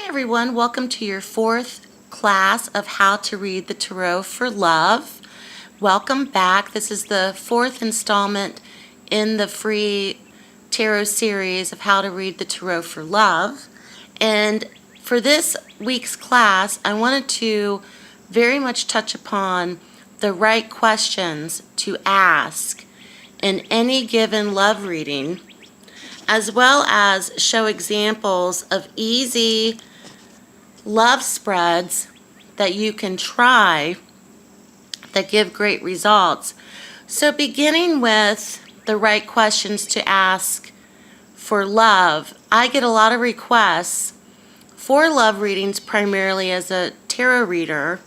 everyone, welcome to your fourth class of how to read the Tarot for Love. Welcome back. This is the fourth installment in the free tarot series of how to read the Tarot for Love. And for this week's class, I wanted to very much touch upon the right questions to ask in any given love reading, as well as show examples of easy love spreads that you can try that give great results. So beginning with the right questions to ask for love, I get a lot of requests for love readings primarily as a tarot reader,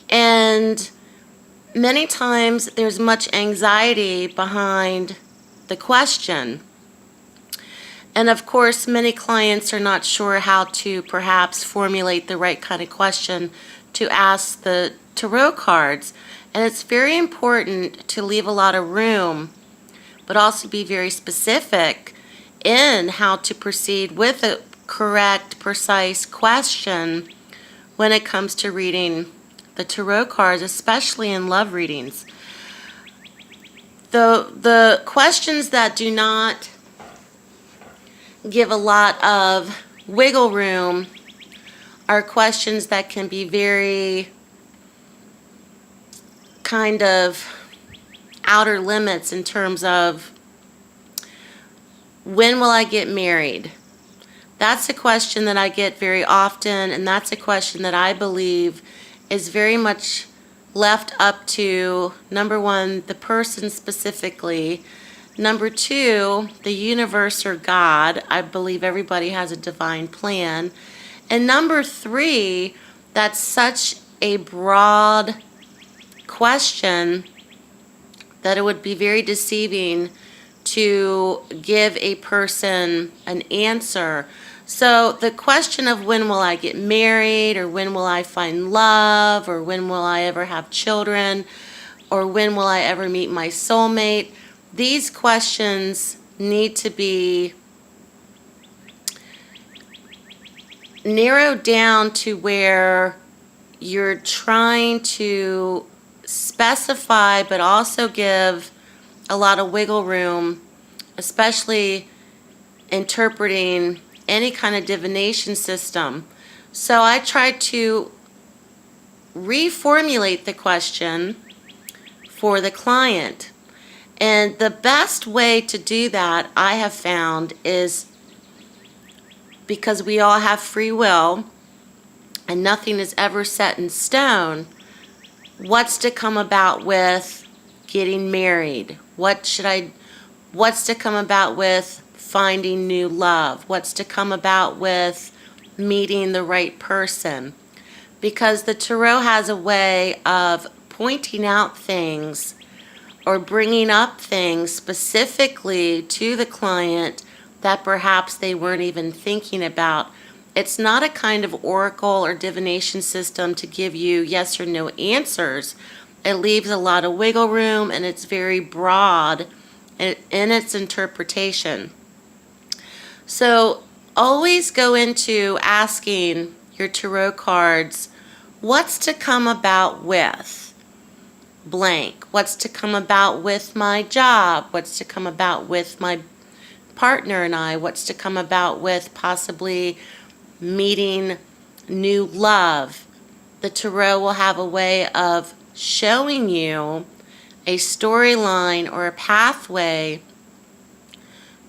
and many times there's much anxiety behind the question. And of course, many clients are not sure how to perhaps formulate the right kind of question to ask the tarot cards. And it's very important to leave a lot of room, but also be very specific in how to proceed with a correct, precise question when it comes to reading the tarot cards, especially in love readings. The questions that do not give a lot of wiggle room are questions that can be very kind of outer limits in terms of when will I get married? That's a question that I get very often, and that's a question that I believe is very much left up to, number one, the person specifically. Number two, the universe or God. I believe everybody has a divine plan. And number three, that's such a broad question that it would be very deceiving to give a person an answer. So the question of when will I get married, or when will I find love, or when will I ever have children, or when will I ever meet my soulmate, these questions need to be narrowed down to where you're trying to specify but also give a lot of wiggle room, especially interpreting any kind of divination system. So I try to reformulate the question for the client. And the best way to do that, I have found, is because we all have free will and nothing is ever set in stone, what's to come about with getting married? What's to come about with finding new love? What's to come about with meeting the right person? Because the tarot has a way of pointing out things or bringing up things specifically to the client that perhaps they weren't even thinking about. It's not a kind of oracle or divination system to give you yes or no answers. It leaves a lot of wiggle room, and it's very broad in its interpretation. So always go into asking your tarot cards, what's to come about with blank? What's to come about with my job? What's to come about with my partner and I? What's to come about with possibly meeting new love? The tarot will have a way of showing you a storyline or a pathway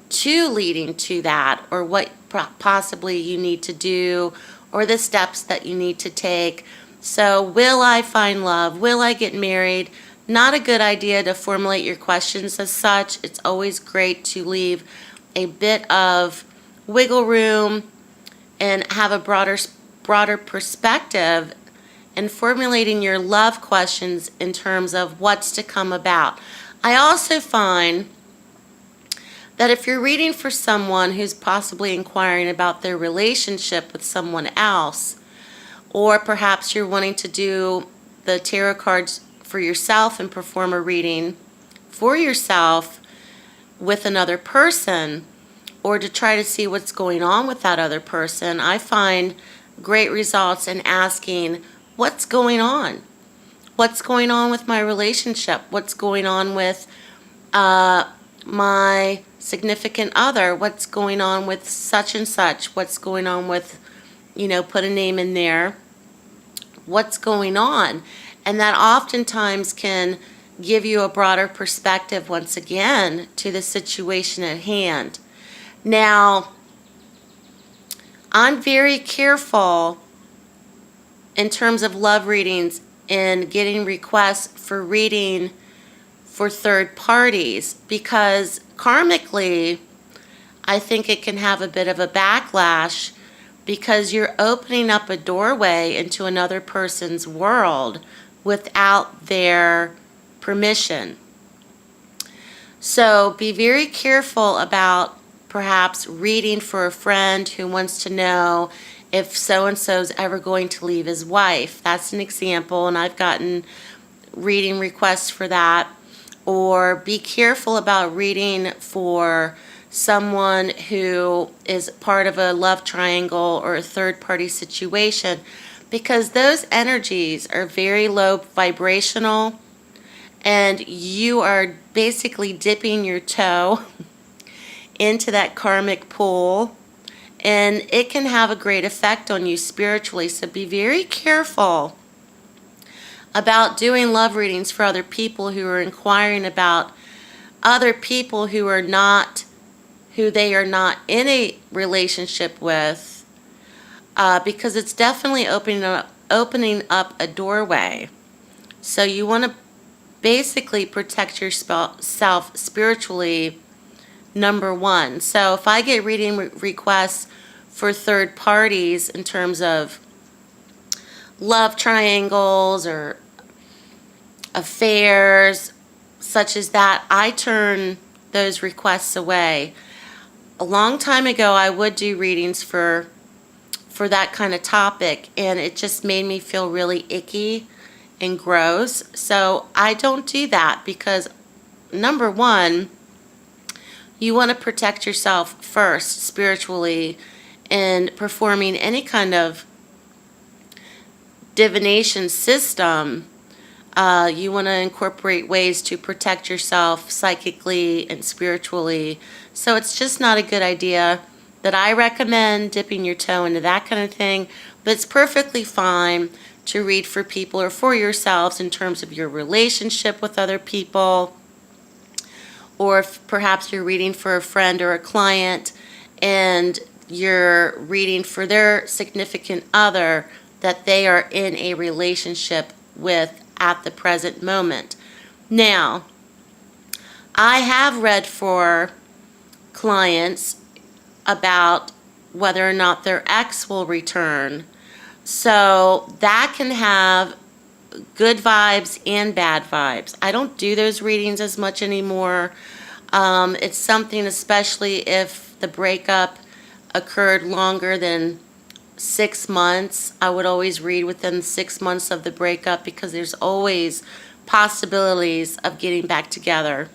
to leading to that, or what possibly you need to do, or the steps that you need to take. So will I find love? Will I get married? Not a good idea to formulate your questions as such. It's always great to leave a bit of wiggle room and have a broader perspective in formulating your love questions in terms of what's to come about. I also find that if you're reading for someone who's possibly inquiring about their relationship with someone else, or perhaps you're wanting to do the tarot cards for yourself and perform a reading for yourself with another person, or to try to see what's going on with that other person, I find great results in asking, what's going on? What's going on with my relationship? What's going on with my significant other? What's going on with such and such? What's going on with, put a name in there. What's going on? And that oftentimes can give you a broader perspective, once again, to the situation at hand. Now, I'm very careful in terms of love readings in getting requests for reading for third parties, because karmically, I think it can have a bit of a backlash, because you're opening up a doorway into another person's world without their permission. So be very careful about perhaps reading for a friend who wants to know if so-and-so's ever going to leave his wife. That's an example, and I've gotten reading requests for that. Or be careful about reading for someone who is part of a love triangle or a third-party situation, because those energies are very low vibrational, and you are basically dipping your toe into that karmic pool, and it can have a great effect on you spiritually. So be very careful about doing love readings for other people who are inquiring about other people who they are not in a relationship with, because it's definitely opening up a doorway. So you want to basically protect yourself spiritually, number one. So if I get reading requests for third parties in terms of love triangles or affairs such as that, I turn those requests away. A long time ago, I would do readings for that kind of topic, and it just made me feel really icky and gross. So I don't do that, because number one, you want to protect yourself first spiritually in performing any kind of divination system. You want to incorporate ways to protect yourself psychically and spiritually. So it's just not a good idea that I recommend dipping your toe into that kind of thing. But it's perfectly fine to read for people or for yourselves in terms of your relationship with other people. Or if perhaps you're reading for a friend or a client and you're reading for their significant other that they are in a relationship with at the present moment. Now, I have read for clients about whether or not their ex will return. So that can have good vibes and bad vibes. I don't do those readings as much anymore. It's something, especially if the breakup occurred longer than 6 months, I would always read within 6 months of the breakup, because there's always possibilities of getting back together.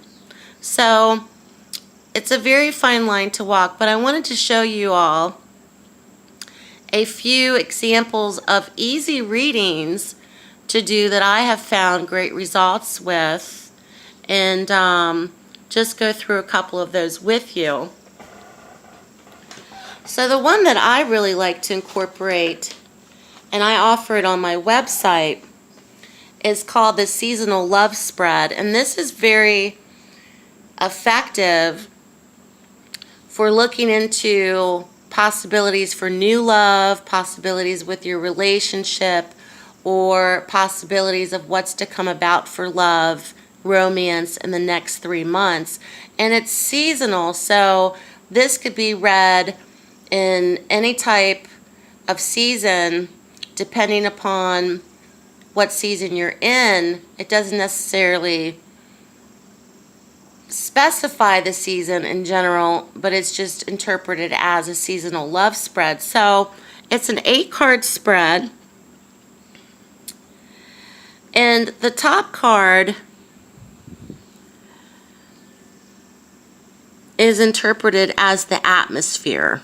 So it's a very fine line to walk, but I wanted to show you all a few examples of easy readings to do that I have found great results with, and just go through a couple of those with you. So the one that I really like to incorporate, and I offer it on my website, is called the Seasonal Love Spread. And this is very effective for looking into possibilities for new love, possibilities with your relationship, or possibilities of what's to come about for love, romance in the next 3 months. And it's seasonal, so this could be read in any type of season, depending upon what season you're in. It doesn't necessarily specify the season in general, but it's just interpreted as a seasonal love spread. So it's an 8-card spread, and the top card is interpreted as the atmosphere.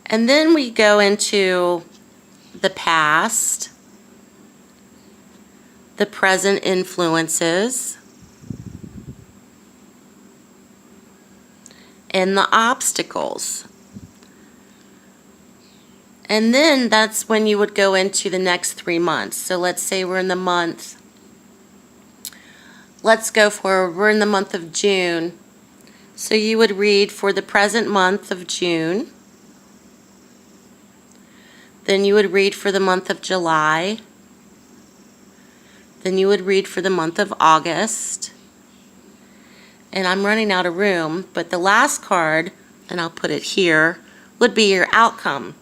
And then we go into the past, the present influences, and the obstacles. And then that's when you would go into the next 3 months. So let's say we're in the month, we're in the month of June. So you would read for the present month of June. Then you would read for the month of July. Then you would read for the month of August. And I'm running out of room, but the last card, and I'll put it here, would be your outcome.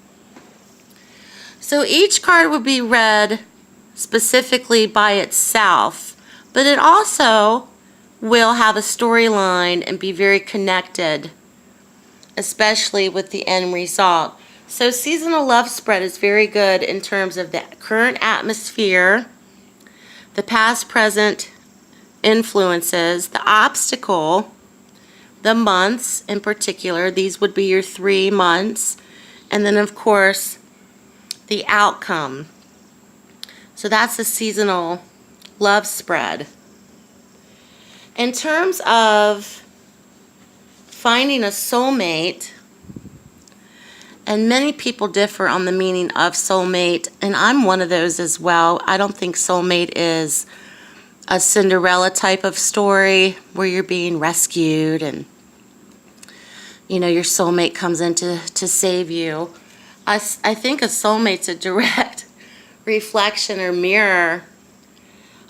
So each card would be read specifically by itself, but it also will have a storyline and be very connected, especially with the end result. So seasonal love spread is very good in terms of the current atmosphere, the past, present influences, the obstacle, the months in particular. These would be your 3 months. And then, of course, the outcome. So that's the seasonal love spread. In terms of finding a soulmate, and many people differ on the meaning of soulmate, and I'm one of those as well. I don't think soulmate is a Cinderella type of story where you're being rescued and, you know, your soulmate comes in to save you. I think a soulmate's a direct reflection or mirror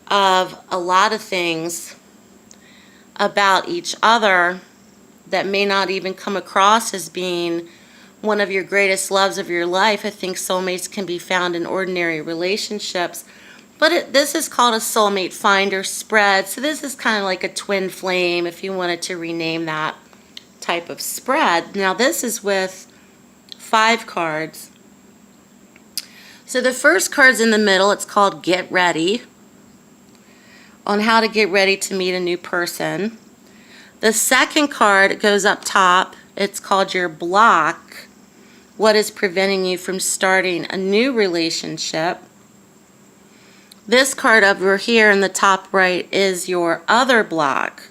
of a lot of things about each other that may not even come across as being one of your greatest loves of your life. I think soulmates can be found in ordinary relationships. But this is called a soulmate finder spread. So this is kind of like a twin flame, if you wanted to rename that type of spread. Now this is with 5 cards. So the first card's in the middle. It's called Get Ready, on how to get ready to meet a new person. The second card goes up top. It's called Your Block, what is preventing you from starting a new relationship. This card over here in the top right is your other block,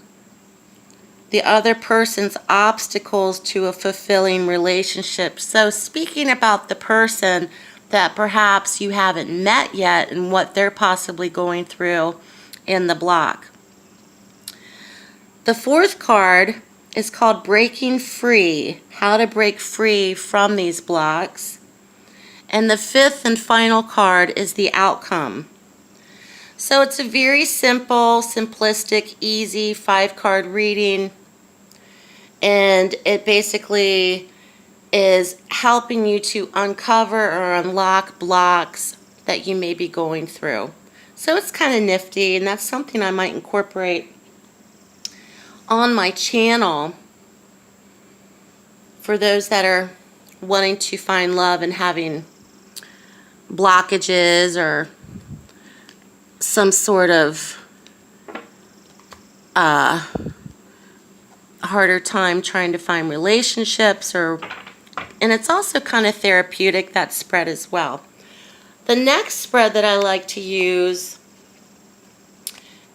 the other person's obstacles to a fulfilling relationship. So speaking about the person that perhaps you haven't met yet and what they're possibly going through in the block. The fourth card is called Breaking Free, how to break free from these blocks. And the fifth and final card is the outcome. So it's a very simple, simplistic, easy 5-card reading. And it basically is helping you to uncover or unlock blocks that you may be going through. So it's kind of nifty, and that's something I might incorporate on my channel for those that are wanting to find love and having blockages or some sort of harder time trying to find relationships, and it's also kind of therapeutic, that spread as well. The next spread that I like to use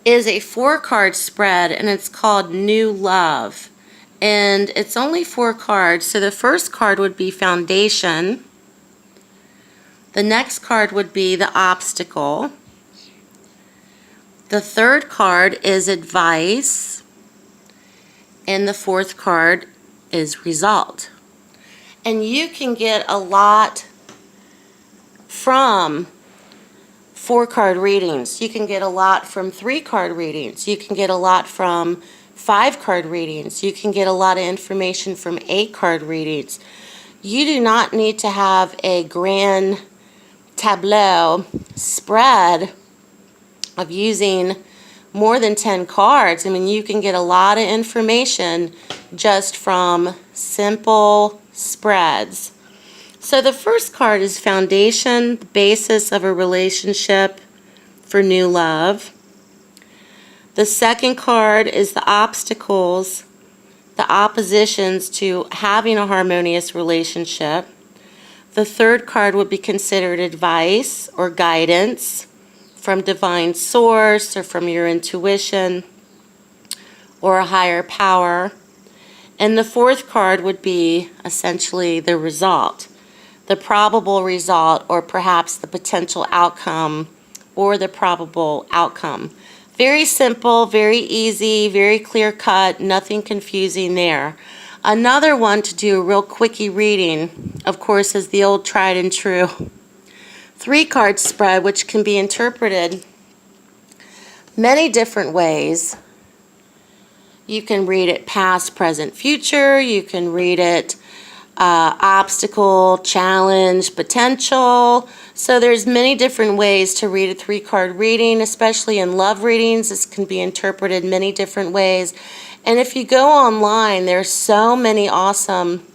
is a 4-card spread, and it's called New Love. And it's only 4 cards. So the first card would be Foundation. The next card would be the Obstacle. The third card is Advice. And the fourth card is Result. And you can get a lot from 4-card readings. You can get a lot from 3-card readings. You can get a lot from 5-card readings. You can get a lot of information from 8-card readings. You do not need to have a grand tableau spread of using more than 10 cards. I mean, you can get a lot of information just from simple spreads. So the first card is Foundation, the basis of a relationship for new love. The second card is the obstacles, the oppositions to having a harmonious relationship. The third card would be considered advice or guidance from divine source or from your intuition or a higher power. And the fourth card would be essentially the result, the probable result, or perhaps the potential outcome or the probable outcome. Very simple, very easy, very clear cut, nothing confusing there. Another one to do a real quickie reading, of course, is the old tried and true 3-card spread, which can be interpreted many different ways. You can read it past, present, future. You can read it obstacle, challenge, potential. So there's many different ways to read a 3-card reading, especially in love readings. This can be interpreted many different ways. And if you go online, there's so many awesome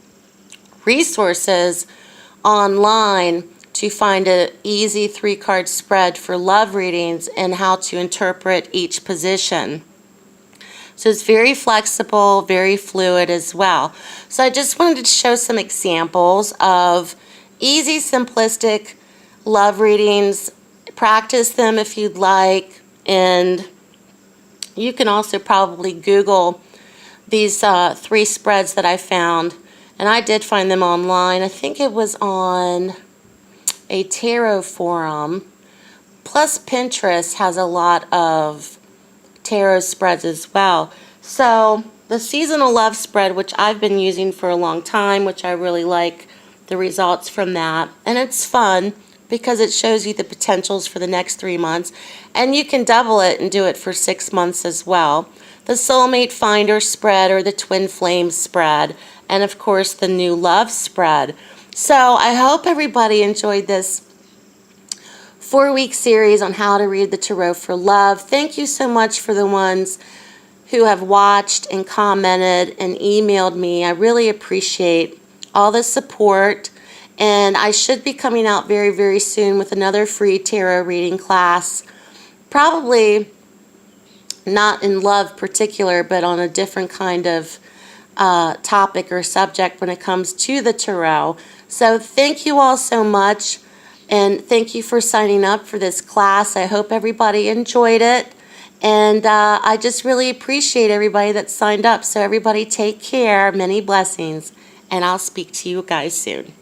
resources online to find an easy 3-card spread for love readings and how to interpret each position. So it's very flexible, very fluid as well. So I just wanted to show some examples of easy, simplistic love readings. Practice them if you'd like, and you can also probably Google these 3 spreads that I found, and I did find them online. I think it was on a tarot forum, plus Pinterest has a lot of tarot spreads as well. So the seasonal love spread, which I've been using for a long time, which I really like the results from that, and it's fun because it shows you the potentials for the next 3 months, and you can double it and do it for 6 months as well. The soulmate finder spread, or the twin flame spread, and of course the new love spread. So I hope everybody enjoyed this 4-week series on how to read the tarot for love. Thank you so much for the ones who have watched and commented and emailed me. I really appreciate all the support, and I should be coming out very, very soon with another free tarot reading class, probably not in love particular, but on a different kind of topic or subject when it comes to the tarot. So thank you all so much. And thank you for signing up for this class. I hope everybody enjoyed it. And I just really appreciate everybody that signed up. So everybody take care. Many blessings. And I'll speak to you guys soon.